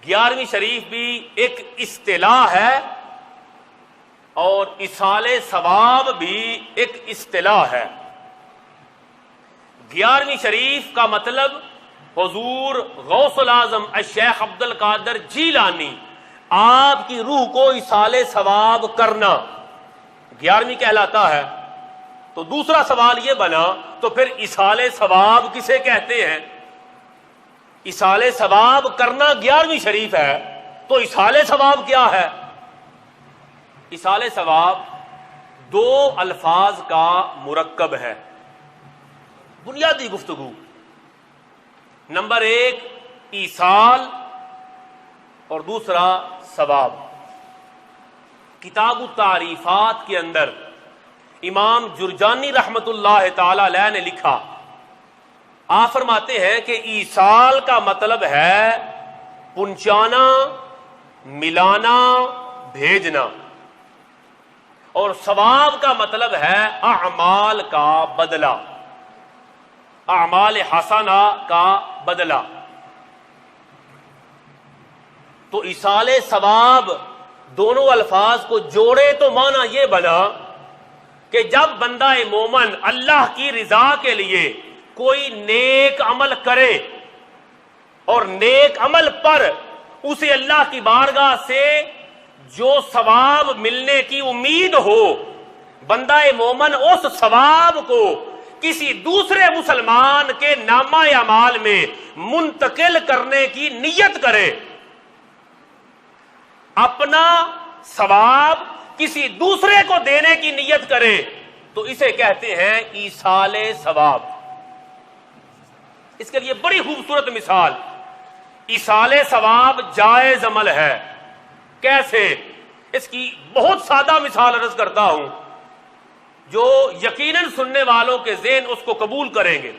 11ویں شریف بھی ایک اصطلاح ہے اور ایصال ثواب بھی ایک اصطلاح ہے۔ 11ویں شریف کا مطلب حضور غوث الاعظم الشیخ عبد القادر جیلانی آپ کی روح کو ایصال ثواب کرنا 11ویں کہلاتا ہے۔ تو دوسرا سوال یہ بنا تو پھر ایصال ثواب کسے کہتے ہیں؟ ایصال ثواب کرنا 11ویں شریف ہے تو ایصال ثواب کیا ہے؟ ایصال ثواب دو الفاظ کا مرکب ہے۔ بنیادی گفتگو، نمبر 1 ایصال اور دوسرا ثواب۔ کتاب التعریفات کے اندر امام جرجانی رحمت اللہ تعالی علیہ نے لکھا، آپ فرماتے ہیں کہ ایصال کا مطلب ہے پہنچانا، ملانا، بھیجنا، اور ثواب کا مطلب ہے اعمال کا بدلہ، اعمال حسنہ کا بدلہ۔ تو ایصال ثواب دونوں الفاظ کو جوڑے تو معنی یہ بنا کہ جب بندہ مومن اللہ کی رضا کے لیے کوئی نیک عمل کرے اور نیک عمل پر اسے اللہ کی بارگاہ سے جو ثواب ملنے کی امید ہو، بندہ مومن اس ثواب کو کسی دوسرے مسلمان کے نامہ اعمال میں منتقل کرنے کی نیت کرے، اپنا ثواب کسی دوسرے کو دینے کی نیت کرے، تو اسے کہتے ہیں ایصال ثواب۔ اس کے لیے بڑی خوبصورت مثال، ایصال ثواب جائز عمل ہے۔ کیسے؟ اس کی بہت سادہ مثال عرض کرتا ہوں جو یقیناً سننے والوں کے ذہن اس کو قبول کریں گے۔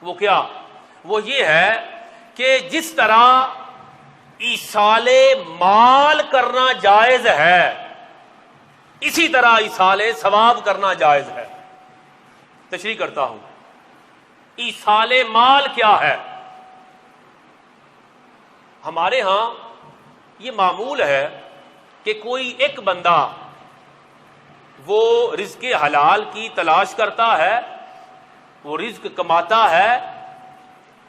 وہ کیا؟ وہ یہ ہے کہ جس طرح ایصال مال کرنا جائز ہے، اسی طرح ایصال ثواب کرنا جائز ہے۔ تشریح کرتا ہوں، ایصال مال کیا ہے؟ ہمارے ہاں یہ معمول ہے کہ کوئی ایک بندہ وہ رزق حلال کی تلاش کرتا ہے، وہ رزق کماتا ہے،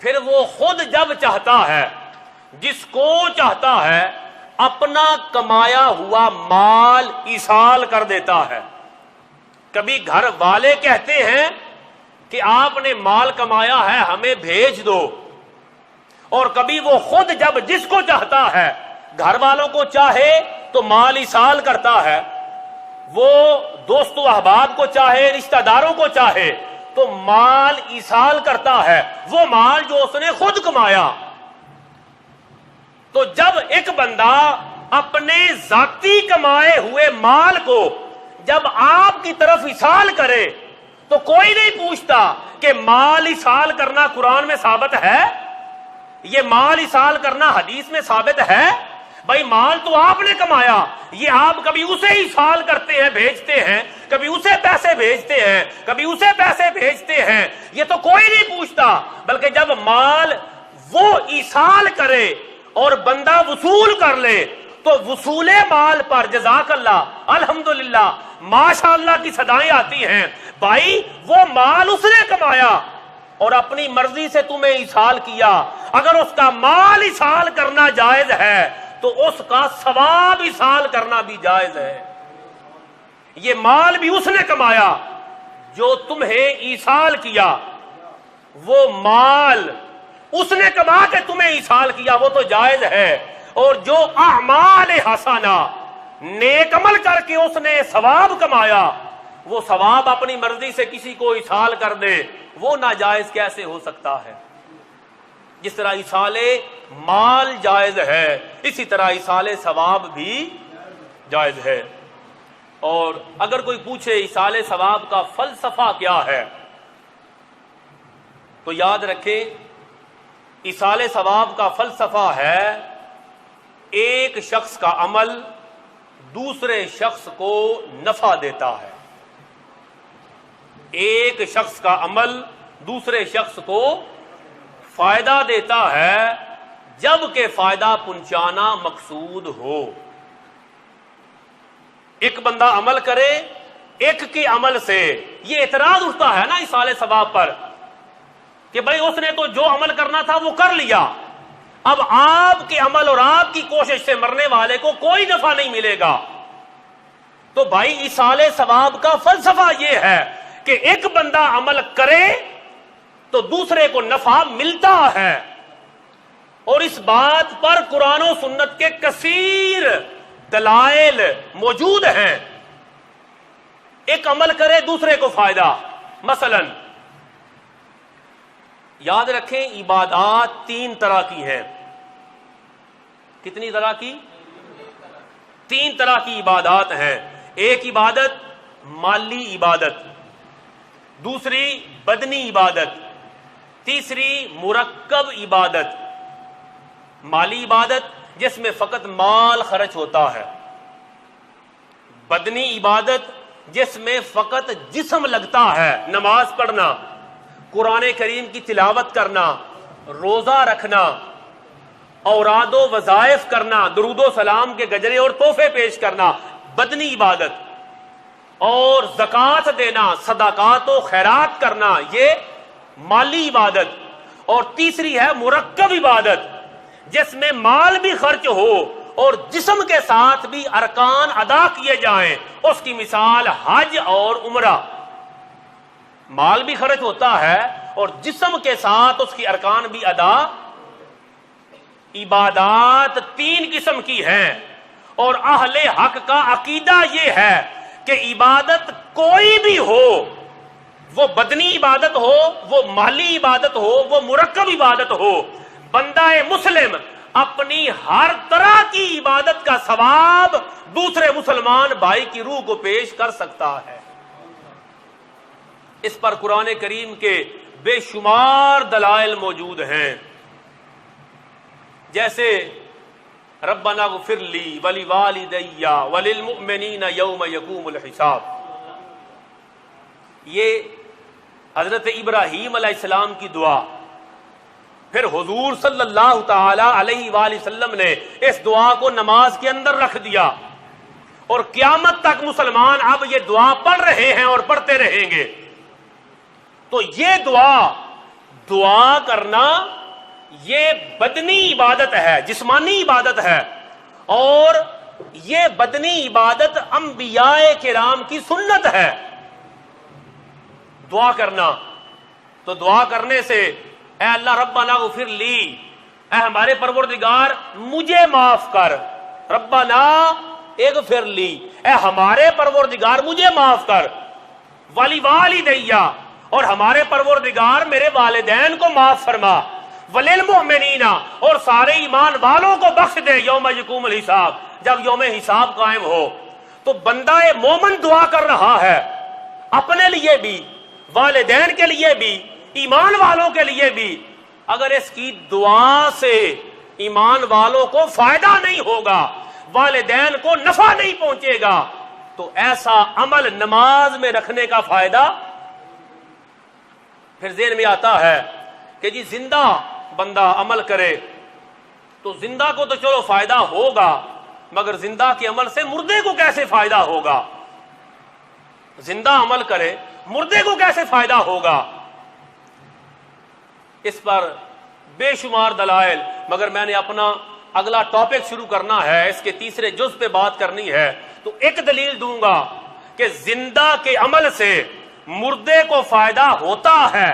پھر وہ خود جب چاہتا ہے، جس کو چاہتا ہے، اپنا کمایا ہوا مال ایصال کر دیتا ہے۔ کبھی گھر والے کہتے ہیں کہ آپ نے مال کمایا ہے ہمیں بھیج دو، اور کبھی وہ خود جب جس کو چاہتا ہے، گھر والوں کو چاہے تو مال ایصال کرتا ہے، وہ دوست و احباب کو چاہے، رشتہ داروں کو چاہے تو مال ایصال کرتا ہے، وہ مال جو اس نے خود کمایا۔ تو جب ایک بندہ اپنے ذاتی کمائے ہوئے مال کو جب آپ کی طرف ایصال کرے تو کوئی نہیں پوچھتا کہ مال ایصال کرنا قرآن میں ثابت ہے، یہ مال ایصال کرنا حدیث میں ثابت ہے؟ بھائی مال تو آپ نے کمایا، یہ آپ کبھی اسے ایصال کرتے ہیں، بھیجتے ہیں، کبھی اسے پیسے بھیجتے ہیں، کبھی اسے پیسے بھیجتے ہیں، یہ تو کوئی نہیں پوچھتا۔ بلکہ جب مال وہ ایصال کرے اور بندہ وصول کر لے تو وصول مال پر جزاک اللہ، الحمدللہ، ماشاءاللہ کی صدائیں آتی ہیں۔ بھائی وہ مال اس نے کمایا اور اپنی مرضی سے تمہیں ایصال کیا، اگر اس کا مال ایصال کرنا جائز ہے تو اس کا ثواب ایصال کرنا بھی جائز ہے۔ یہ مال بھی اس نے کمایا جو تمہیں ایصال کیا، وہ مال اس نے کما کے تمہیں ایصال کیا، وہ تو جائز ہے۔ اور جو اعمال حسنہ، نیک عمل کر کے اس نے ثواب کمایا، وہ ثواب اپنی مرضی سے کسی کو ایصال کر دے، وہ ناجائز کیسے ہو سکتا ہے؟ جس طرح ایصال مال جائز ہے، اسی طرح ایصال ثواب بھی جائز ہے۔ اور اگر کوئی پوچھے ایصال ثواب کا فلسفہ کیا ہے، تو یاد رکھیں ایصال ثواب کا فلسفہ ہے ایک شخص کا عمل دوسرے شخص کو نفع دیتا ہے، ایک شخص کا عمل دوسرے شخص کو فائدہ دیتا ہے، جب کہ فائدہ پہنچانا مقصود ہو۔ ایک بندہ عمل کرے، ایک کے عمل سے یہ اعتراض اٹھتا ہے نا ایصال ثواب پر کہ بھائی اس نے تو جو عمل کرنا تھا وہ کر لیا، اب آپ کے عمل اور آپ کی کوشش سے مرنے والے کو کوئی نفع نہیں ملے گا۔ تو بھائی ایصال ثواب کا فلسفہ یہ ہے کہ ایک بندہ عمل کرے تو دوسرے کو نفع ملتا ہے، اور اس بات پر قرآن و سنت کے کثیر دلائل موجود ہیں۔ ایک عمل کرے دوسرے کو فائدہ، مثلا یاد رکھیں عبادات 3 طرح کی ہیں۔ کتنی طرح کی؟ 3 طرح کی عبادات ہیں۔ ایک عبادت مالی عبادت، دوسری بدنی عبادت، تیسری مرکب عبادت۔ مالی عبادت جس میں فقط مال خرچ ہوتا ہے، بدنی عبادت جس میں فقط جسم لگتا ہے، نماز پڑھنا، قرآن کریم کی تلاوت کرنا، روزہ رکھنا، اوراد و وظائف کرنا، درود و سلام کے گجرے اور تحفے پیش کرنا، بدنی عبادت، اور زکوٰۃ دینا، صدقات و خیرات کرنا، یہ مالی عبادت۔ اور تیسری ہے مرکب عبادت جس میں مال بھی خرچ ہو اور جسم کے ساتھ بھی ارکان ادا کیے جائیں، اس کی مثال حج اور عمرہ۔ مال بھی خرچ ہوتا ہے اور جسم کے ساتھ اس کی ارکان بھی ادا۔ عبادات 3 قسم کی ہیں، اور اہل حق کا عقیدہ یہ ہے کہ عبادت کوئی بھی ہو، وہ بدنی عبادت ہو، وہ مالی عبادت ہو، وہ مرکب عبادت ہو، بندہ مسلم اپنی ہر طرح کی عبادت کا ثواب دوسرے مسلمان بھائی کی روح کو پیش کر سکتا ہے۔ اس پر قرآن کریم کے بے شمار دلائل موجود ہیں، جیسے ربنا اغفر لی ولوالدی وللمؤمنین یوم یقوم الحساب۔ یہ حضرت ابراہیم علیہ السلام کی دعا، پھر حضور صلی اللہ تعالی علیہ وآلہ وسلم نے اس دعا کو نماز کے اندر رکھ دیا، اور قیامت تک مسلمان اب یہ دعا پڑھ رہے ہیں اور پڑھتے رہیں گے۔ تو یہ دعا کرنا یہ بدنی عبادت ہے، جسمانی عبادت ہے، اور یہ بدنی عبادت انبیاء کرام کی سنت ہے۔ دعا کرنا، تو دعا کرنے سے اے اللہ ربنا اغفر لی، اے ہمارے پروردگار مجھے معاف کر، ربنا اغفر لی، اے ہمارے پروردگار مجھے معاف کر، ولوالدی، اور ہمارے پروردگار میرے والدین کو معاف فرما، وللمؤمنین، اور سارے ایمان والوں کو بخش دے، یوم یقوم الحساب، جب یوم حساب قائم ہو۔ تو بندہ مومن دعا کر رہا ہے، اپنے لیے بھی، والدین کے لیے بھی، ایمان والوں کے لیے بھی۔ اگر اس کی دعا سے ایمان والوں کو فائدہ نہیں ہوگا، والدین کو نفع نہیں پہنچے گا، تو ایسا عمل نماز میں رکھنے کا فائدہ۔ پھر ذہن میں آتا ہے کہ جی زندہ بندہ عمل کرے تو زندہ کو تو چلو فائدہ ہوگا، مگر زندہ کے عمل سے مردے کو کیسے فائدہ ہوگا؟ زندہ عمل کرے مردے کو کیسے فائدہ ہوگا؟ اس پر بے شمار دلائل، مگر میں نے اپنا اگلا ٹاپک شروع کرنا ہے، اس کے تیسرے جز پہ بات کرنی ہے، تو ایک دلیل دوں گا کہ زندہ کے عمل سے مردے کو فائدہ ہوتا ہے۔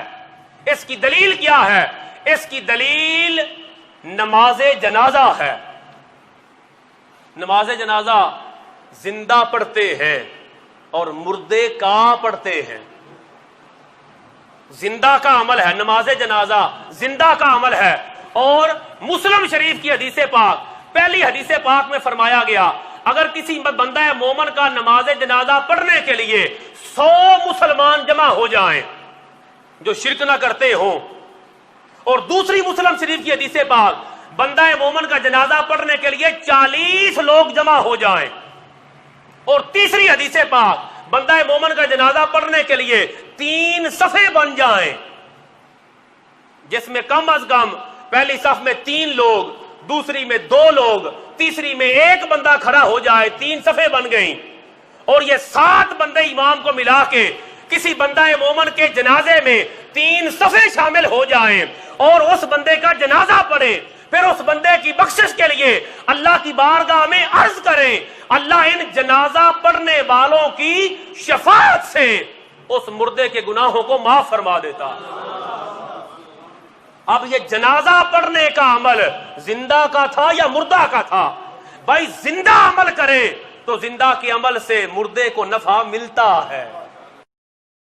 اس کی دلیل کیا ہے؟ اس کی دلیل نماز جنازہ ہے۔ نماز جنازہ زندہ پڑھتے ہیں اور مردے کا پڑھتے ہیں۔ زندہ کا عمل ہے نماز جنازہ، زندہ کا عمل ہے۔ اور مسلم شریف کی حدیث پاک، پہلی حدیث پاک میں فرمایا گیا اگر کسی بندہ مومن کا نماز جنازہ پڑھنے کے لیے 100 مسلمان جمع ہو جائیں جو شرک نہ کرتے ہوں، اور دوسری مسلم شریف کی حدیث پاک بندہ مومن کا جنازہ پڑھنے کے لیے 40 لوگ جمع ہو جائیں، اور تیسری حدیث پاک بندہ مومن کا جنازہ پڑھنے کے لیے 3 صفیں بن جائیں، جس میں کم از کم پہلی صف میں 3 لوگ، دوسری میں 2 لوگ، تیسری میں 1 بندہ کھڑا ہو جائے، 3 صفیں بن گئیں، اور یہ 7 بندے امام کو ملا کے کسی بندہ مومن کے جنازے میں 3 صفیں شامل ہو جائیں اور اس بندے کا جنازہ پڑھیں، پھر اس بندے کی بخشش کے لیے اللہ کی بارگاہ میں عرض کریں، اللہ ان جنازہ پڑھنے والوں کی شفاعت سے اس مردے کے گناہوں کو معاف فرما دیتا۔ اب یہ جنازہ پڑھنے کا عمل زندہ کا تھا یا مردہ کا تھا؟ بھائی زندہ عمل کرے تو زندہ کے عمل سے مردے کو نفع ملتا ہے۔